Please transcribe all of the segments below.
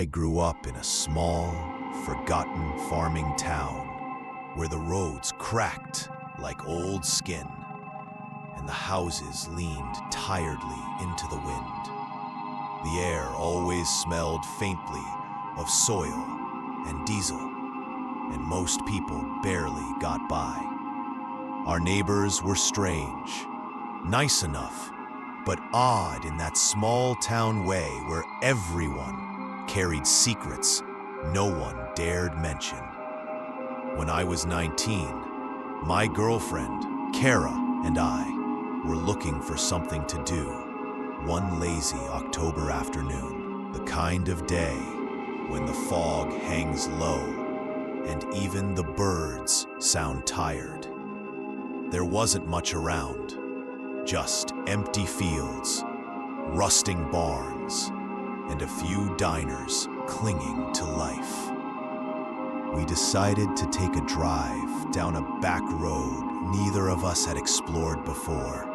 I grew up in a small, forgotten farming town where the roads cracked like old skin and the houses leaned tiredly into the wind. The air always smelled faintly of soil and diesel, and most people barely got by. Our neighbors were strange, nice enough, but odd in that small town way where everyone carried secrets no one dared mention. When I was 19, my girlfriend, Kara, and I were looking for something to do one lazy October afternoon, the kind of day when the fog hangs low and even the birds sound tired. There wasn't much around, just empty fields, rusting barns, and a few diners clinging to life. We decided to take a drive down a back road neither of us had explored before.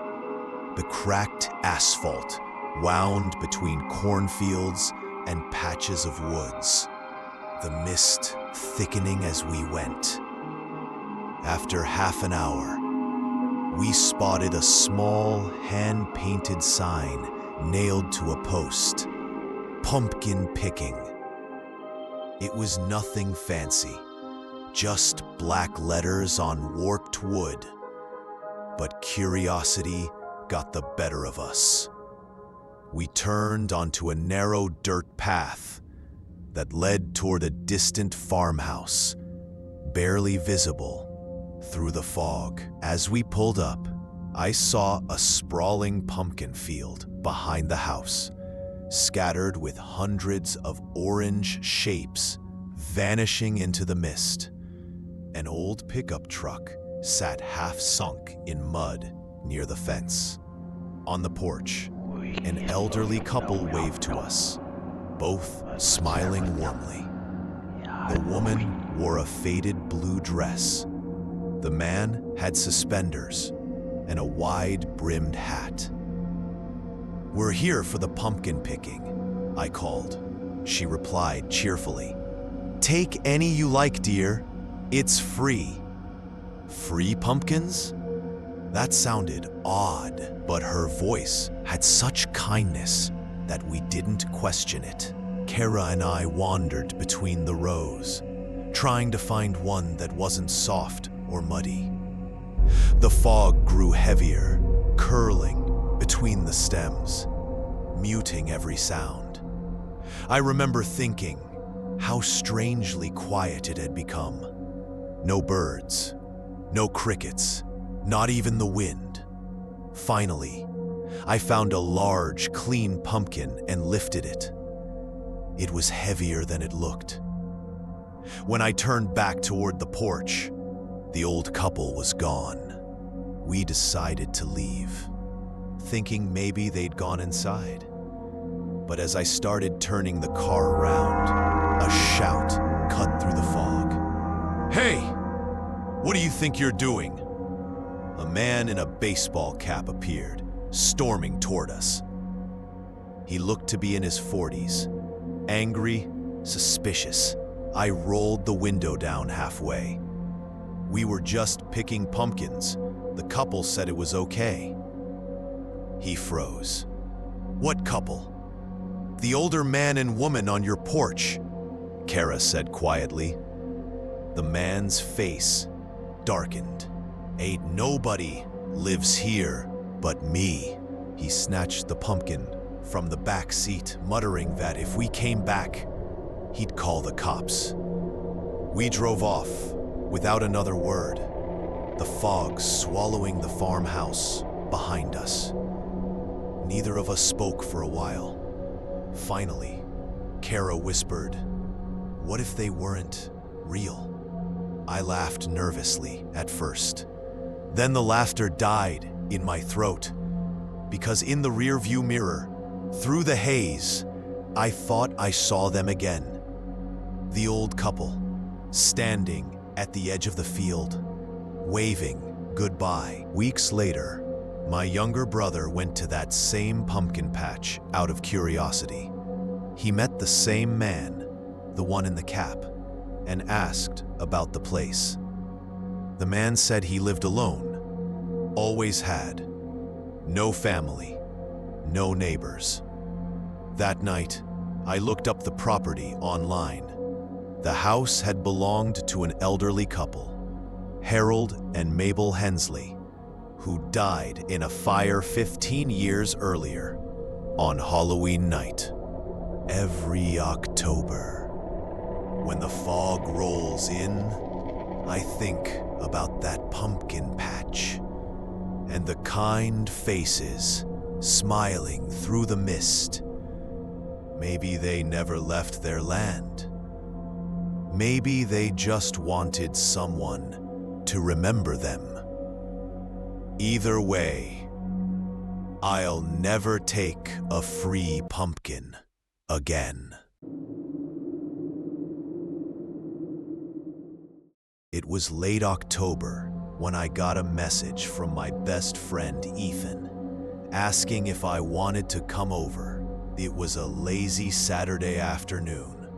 The cracked asphalt wound between cornfields and patches of woods, the mist thickening as we went. After half an hour, we spotted a small hand-painted sign nailed to a post, "Pumpkin picking." It was nothing fancy, just black letters on warped wood. But curiosity got the better of us. We turned onto a narrow dirt path that led toward a distant farmhouse, barely visible through the fog. As we pulled up, I saw a sprawling pumpkin field behind the house, scattered with hundreds of orange shapes vanishing into the mist. An old pickup truck sat half sunk in mud near the fence. On the porch, an elderly couple waved to us, both smiling warmly. The woman wore a faded blue dress. The man had suspenders and a wide-brimmed hat. "We're here for the pumpkin picking," I called. She replied cheerfully, "Take any you like, dear. It's free." Free pumpkins? That sounded odd, but her voice had such kindness that we didn't question it. Kara and I wandered between the rows, trying to find one that wasn't soft or muddy. The fog grew heavier, curling between the stems, muting every sound. I remember thinking how strangely quiet it had become. No birds, no crickets, not even the wind. Finally, I found a large, clean pumpkin and lifted it. It was heavier than it looked. When I turned back toward the porch, the old couple was gone. We decided to leave, thinking maybe they'd gone inside. But as I started turning the car around, a shout cut through the fog. "Hey! What do you think you're doing?" A man in a baseball cap appeared, storming toward us. He looked to be in his 40s, angry, suspicious. I rolled the window down halfway. "We were just picking pumpkins. The couple said it was okay." He froze. "What couple?" "The older man and woman on your porch," Kara said quietly. The man's face darkened. "Ain't nobody lives here but me." He snatched the pumpkin from the back seat, muttering that if we came back, he'd call the cops. We drove off without another word, the fog swallowing the farmhouse behind us. Neither of us spoke for a while. Finally, Kara whispered, "What if they weren't real?" I laughed nervously at first. Then the laughter died in my throat, because in the rearview mirror, through the haze, I thought I saw them again. The old couple, standing at the edge of the field, waving goodbye. Weeks later, my younger brother went to that same pumpkin patch out of curiosity. He met the same man, the one in the cap, and asked about the place. The man said he lived alone, always had, no family, no neighbors. That night, I looked up the property online. The house had belonged to an elderly couple, Harold and Mabel Hensley, who died in a fire 15 years earlier on Halloween night. Every October, when the fog rolls in, I think about that pumpkin patch and the kind faces smiling through the mist. Maybe they never left their land. Maybe they just wanted someone to remember them. Either way, I'll never take a free pumpkin again. It was late October when I got a message from my best friend Ethan, asking if I wanted to come over. It was a lazy Saturday afternoon,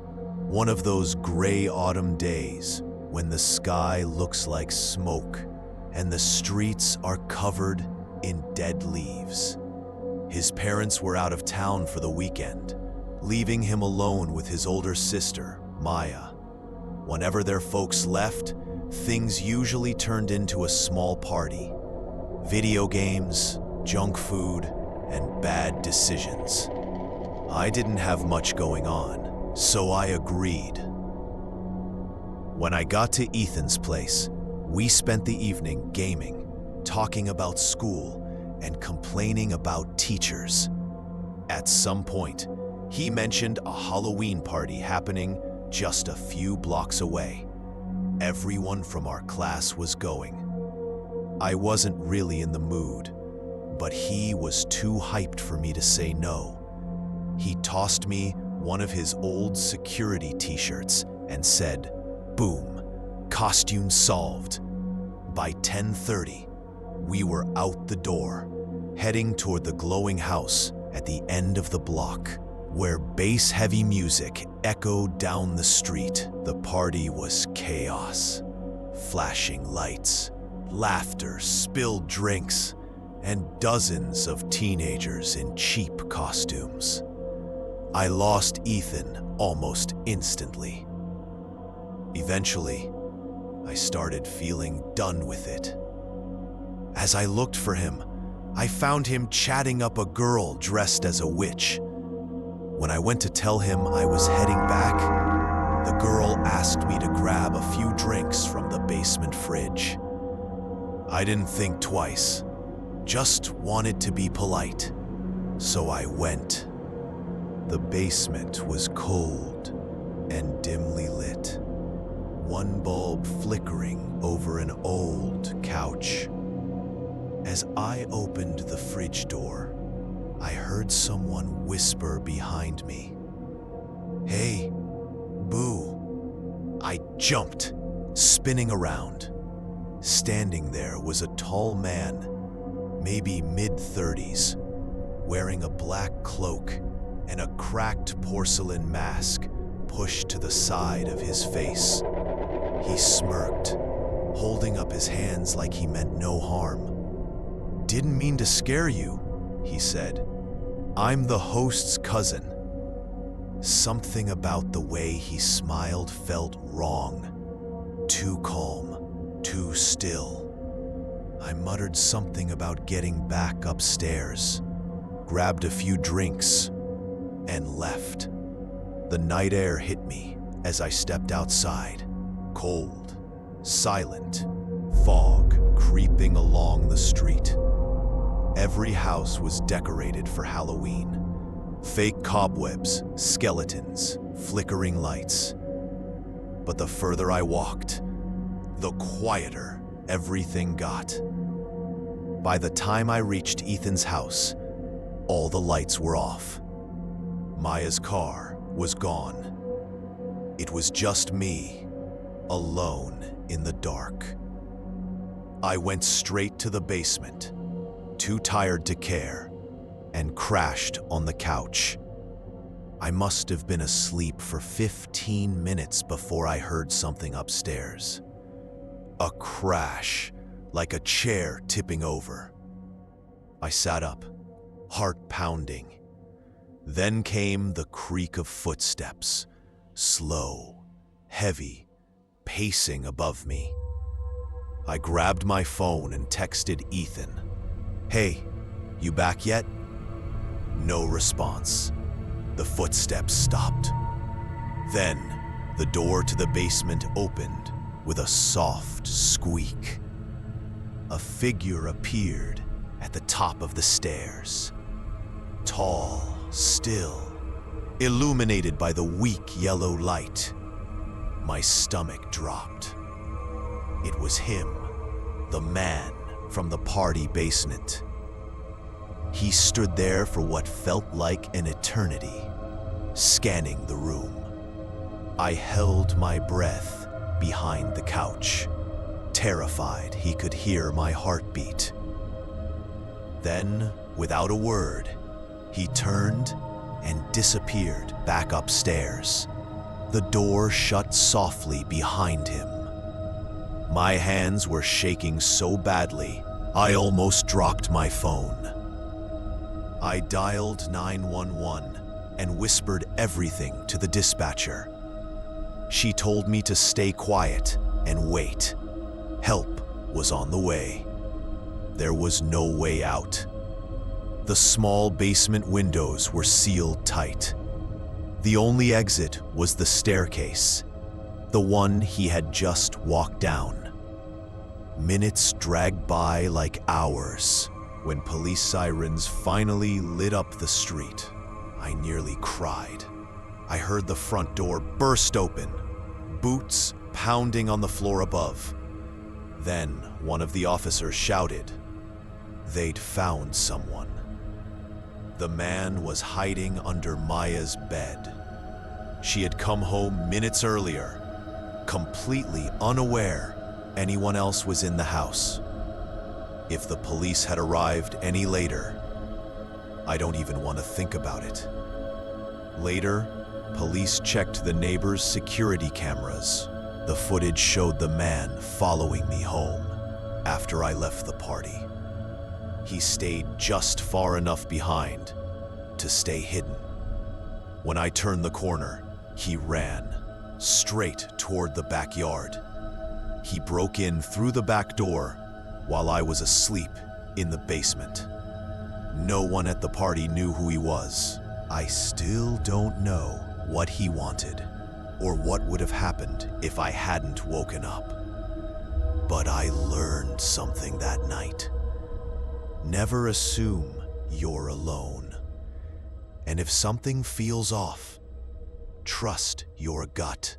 one of those gray autumn days when the sky looks like smoke and the streets are covered in dead leaves. His parents were out of town for the weekend, leaving him alone with his older sister, Maya. Whenever their folks left, things usually turned into a small party. Video games, junk food, and bad decisions. I didn't have much going on, so I agreed. When I got to Ethan's place, we spent the evening gaming, talking about school, and complaining about teachers. At some point, he mentioned a Halloween party happening just a few blocks away. Everyone from our class was going. I wasn't really in the mood, but he was too hyped for me to say no. He tossed me one of his old security t-shirts and said, "Boom, costume solved." By 10:30, we were out the door, heading toward the glowing house at the end of the block, where bass-heavy music echoed down the street. The party was chaos. Flashing lights, laughter, spilled drinks, and dozens of teenagers in cheap costumes. I lost Ethan almost instantly. Eventually, I started feeling done with it. As I looked for him, I found him chatting up a girl dressed as a witch. When I went to tell him I was heading back, the girl asked me to grab a few drinks from the basement fridge. I didn't think twice, just wanted to be polite, so I went. The basement was cold and dimly lit, one bulb flickering over an old couch. As I opened the fridge door, I heard someone whisper behind me, "Hey, Boo." I jumped, spinning around. Standing there was a tall man, maybe mid-30s, wearing a black cloak and a cracked porcelain mask pushed to the side of his face. He smirked, holding up his hands like he meant no harm. "Didn't mean to scare you," he said. "I'm the host's cousin." Something about the way he smiled felt wrong. Too calm, too still. I muttered something about getting back upstairs, grabbed a few drinks, and left. The night air hit me as I stepped outside. Cold, silent, fog creeping along the street. Every house was decorated for Halloween. Fake cobwebs, skeletons, flickering lights. But the further I walked, the quieter everything got. By the time I reached Ethan's house, all the lights were off. Maya's car was gone. It was just me, alone in the dark. I went straight to the basement, too tired to care, and crashed on the couch. I must have been asleep for 15 minutes before I heard something upstairs. A crash, like a chair tipping over. I sat up, heart pounding. Then came the creak of footsteps, slow, heavy, pacing above me. I grabbed my phone and texted Ethan. "Hey, you back yet?" No response. The footsteps stopped. Then, the door to the basement opened with a soft squeak. A figure appeared at the top of the stairs. Tall, still, illuminated by the weak yellow light. My stomach dropped. It was him, the man from the party basement. He stood there for what felt like an eternity, scanning the room. I held my breath behind the couch, terrified he could hear my heartbeat. Then, without a word, he turned and disappeared back upstairs. The door shut softly behind him. My hands were shaking so badly, I almost dropped my phone. I dialed 911 and whispered everything to the dispatcher. She told me to stay quiet and wait. Help was on the way. There was no way out. The small basement windows were sealed tight. The only exit was the staircase, the one he had just walked down. Minutes dragged by like hours. When police sirens finally lit up the street, I nearly cried. I heard the front door burst open, boots pounding on the floor above. Then one of the officers shouted. They'd found someone. The man was hiding under Maya's bed. She had come home minutes earlier, completely unaware anyone else was in the house. If the police had arrived any later, I don't even want to think about it. Later, police checked the neighbors' security cameras. The footage showed the man following me home after I left the party. He stayed just far enough behind to stay hidden. When I turned the corner, he ran straight toward the backyard. He broke in through the back door while I was asleep in the basement. No one at the party knew who he was. I still don't know what he wanted or what would have happened if I hadn't woken up. But I learned something that night. Never assume you're alone. And if something feels off, trust your gut.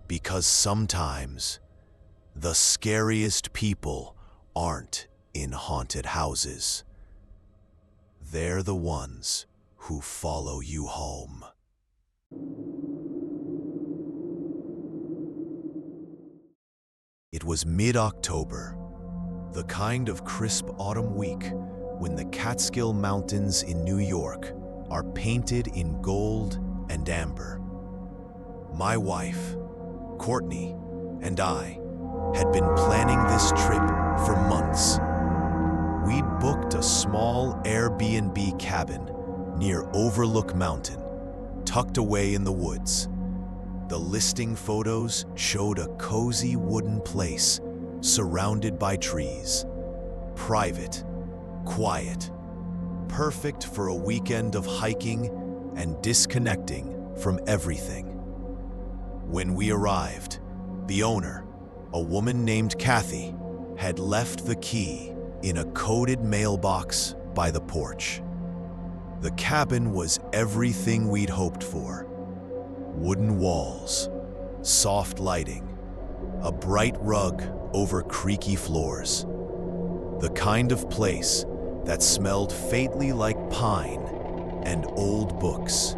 Because sometimes the scariest people aren't in haunted houses. They're the ones who follow you home. It was mid-October, the kind of crisp autumn week when the Catskill Mountains in New York are painted in gold and amber. My wife, Courtney, and I had been planning this trip for months. We'd booked a small Airbnb cabin near Overlook Mountain, tucked away in the woods. The listing photos showed a cozy wooden place surrounded by trees. Private, quiet, perfect for a weekend of hiking and disconnecting from everything. When we arrived, the owner, a woman named Kathy, had left the key in a coded mailbox by the porch. The cabin was everything we'd hoped for. Wooden walls, soft lighting, a bright rug over creaky floors. The kind of place that smelled faintly like pine and old books.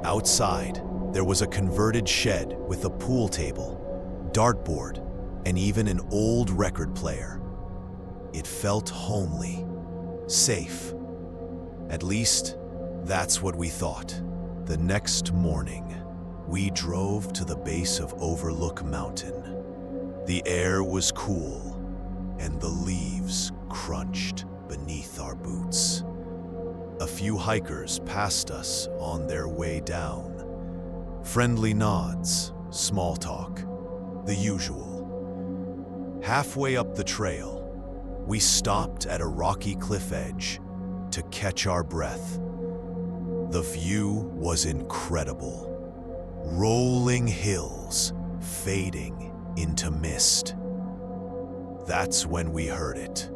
Outside, there was a converted shed with a pool table, dartboard, and even an old record player. It felt homely, safe. At least, that's what we thought. The next morning, we drove to the base of Overlook Mountain. The air was cool, and the leaves crunched beneath our boots. A few hikers passed us on their way down. Friendly nods, small talk, the usual. Halfway up the trail, we stopped at a rocky cliff edge to catch our breath. The view was incredible. Rolling hills fading into mist. That's when we heard it.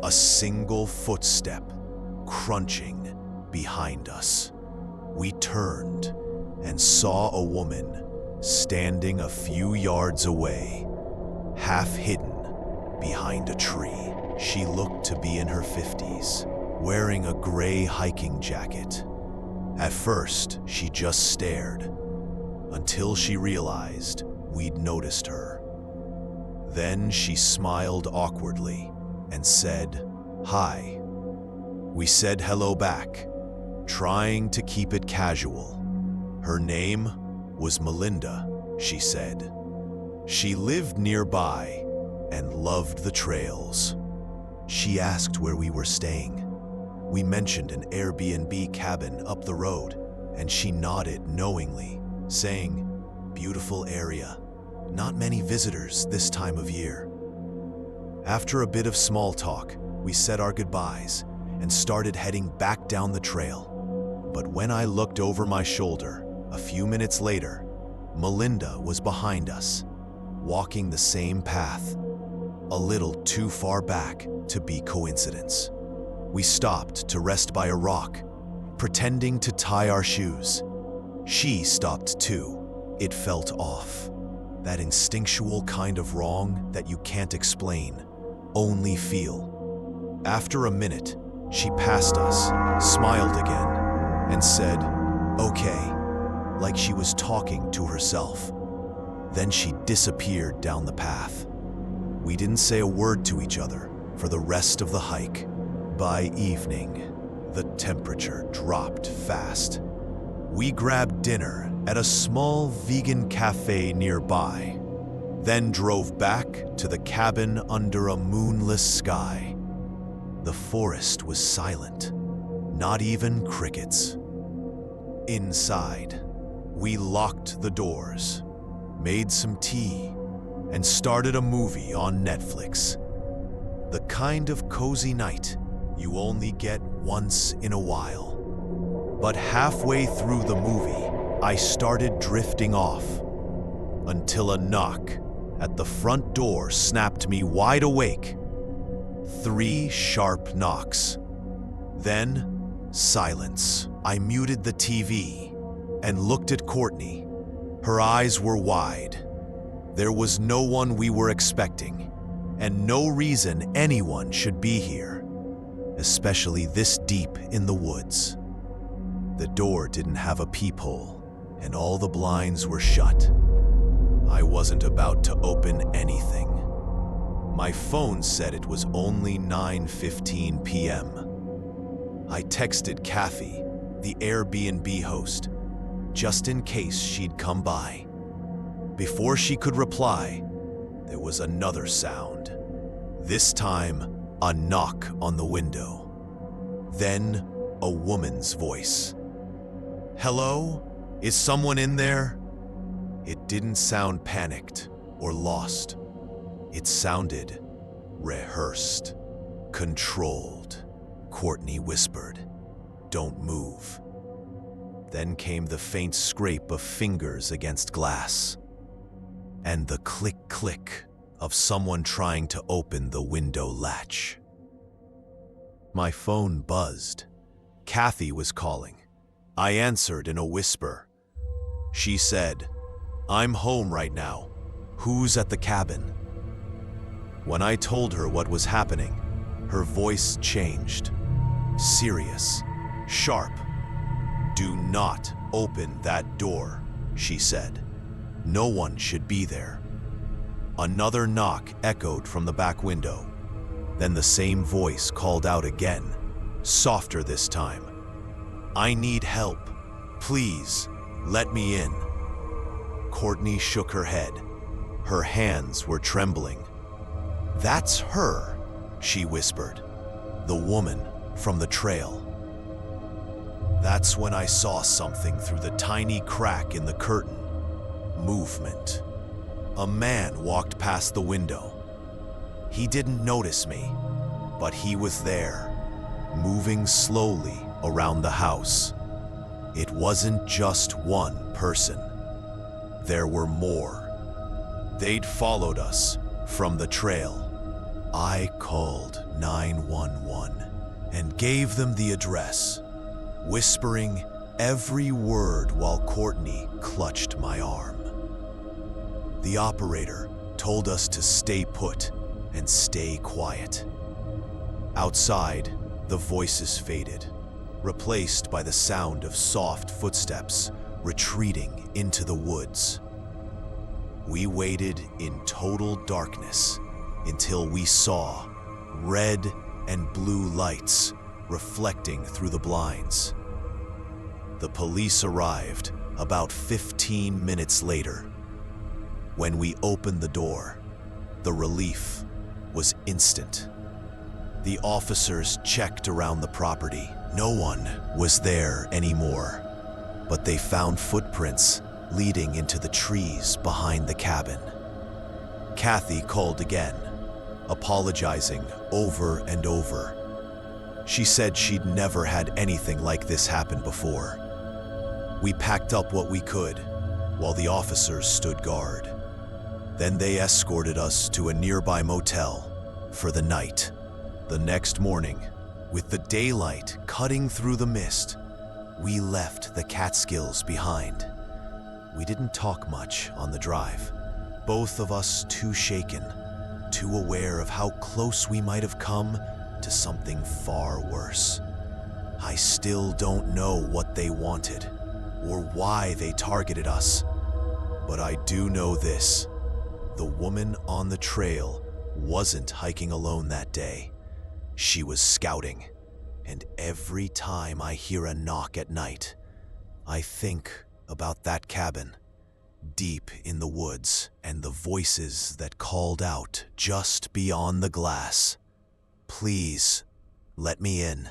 A single footstep crunching behind us. We turned and saw a woman standing a few yards away, half hidden behind a tree. She looked to be in her 50s, wearing a gray hiking jacket. At first, she just stared, until she realized we'd noticed her. Then she smiled awkwardly and said, "Hi." We said hello back, trying to keep it casual. Her name was Melinda, she said. She lived nearby and loved the trails. She asked where we were staying. We mentioned an Airbnb cabin up the road, and she nodded knowingly, saying, "Beautiful area. Not many visitors this time of year." After a bit of small talk, we said our goodbyes and started heading back down the trail. But when I looked over my shoulder, a few minutes later, Melinda was behind us, walking the same path, a little too far back to be coincidence. We stopped to rest by a rock, pretending to tie our shoes. She stopped too. It felt off. That instinctual kind of wrong that you can't explain, only feel. After a minute, she passed us, smiled again, and said, "Okay," like she was talking to herself. Then she disappeared down the path. We didn't say a word to each other for the rest of the hike. By evening, the temperature dropped fast. We grabbed dinner at a small vegan cafe nearby, then drove back to the cabin under a moonless sky. The forest was silent, not even crickets. Inside, we locked the doors, made some tea, and started a movie on Netflix. The kind of cozy night you only get once in a while. But halfway through the movie, I started drifting off, until a knock at the front door snapped me wide awake. 3 sharp knocks. Then, silence. I muted the TV and looked at Courtney. Her eyes were wide. There was no one we were expecting, and no reason anyone should be here, especially this deep in the woods. The door didn't have a peephole, and all the blinds were shut. I wasn't about to open anything. My phone said it was only 9:15 p.m. I texted Kathy, the Airbnb host, just in case she'd come by. Before she could reply, there was another sound. This time, a knock on the window. Then, a woman's voice. "Hello? Is someone in there?" It didn't sound panicked or lost. It sounded rehearsed, controlled. Courtney whispered, "Don't move." Then came the faint scrape of fingers against glass, and the click-click of someone trying to open the window latch. My phone buzzed. Kathy was calling. I answered in a whisper. She said, "I'm home right now. Who's at the cabin?" When I told her what was happening, her voice changed. Serious, sharp. "Do not open that door," she said. "No one should be there." Another knock echoed from the back window. Then the same voice called out again, softer this time. "I need help. Please, let me in. Courtney shook her head. Her hands were trembling. That's her, she whispered. The woman from the trail. That's when I saw something through the tiny crack in the curtain. Movement. A man walked past the window. He didn't notice me, but he was there, moving slowly around the house. It wasn't just one person. There were more. They'd followed us from the trail. I called 911 and gave them the address, whispering every word while Courtney clutched my arm. The operator told us to stay put and stay quiet. Outside, the voices faded, replaced by the sound of soft footsteps retreating into the woods. We waited in total darkness until we saw red and blue lights reflecting through the blinds. The police arrived about 15 minutes later. When we opened the door, the relief was instant. The officers checked around the property. No one was there anymore, but they found footprints leading into the trees behind the cabin. Kathy called again, apologizing over and over. She said she'd never had anything like this happen before. We packed up what we could while the officers stood guard. Then they escorted us to a nearby motel for the night. The next morning, with the daylight cutting through the mist, we left the Catskills behind. We didn't talk much on the drive, both of us too shaken, too aware of how close we might have come to something far worse. I still don't know what they wanted or why they targeted us, but I do know this. The woman on the trail wasn't hiking alone that day. She was scouting, and every time I hear a knock at night, I think about that cabin, deep in the woods, and the voices that called out just beyond the glass. Please, let me in.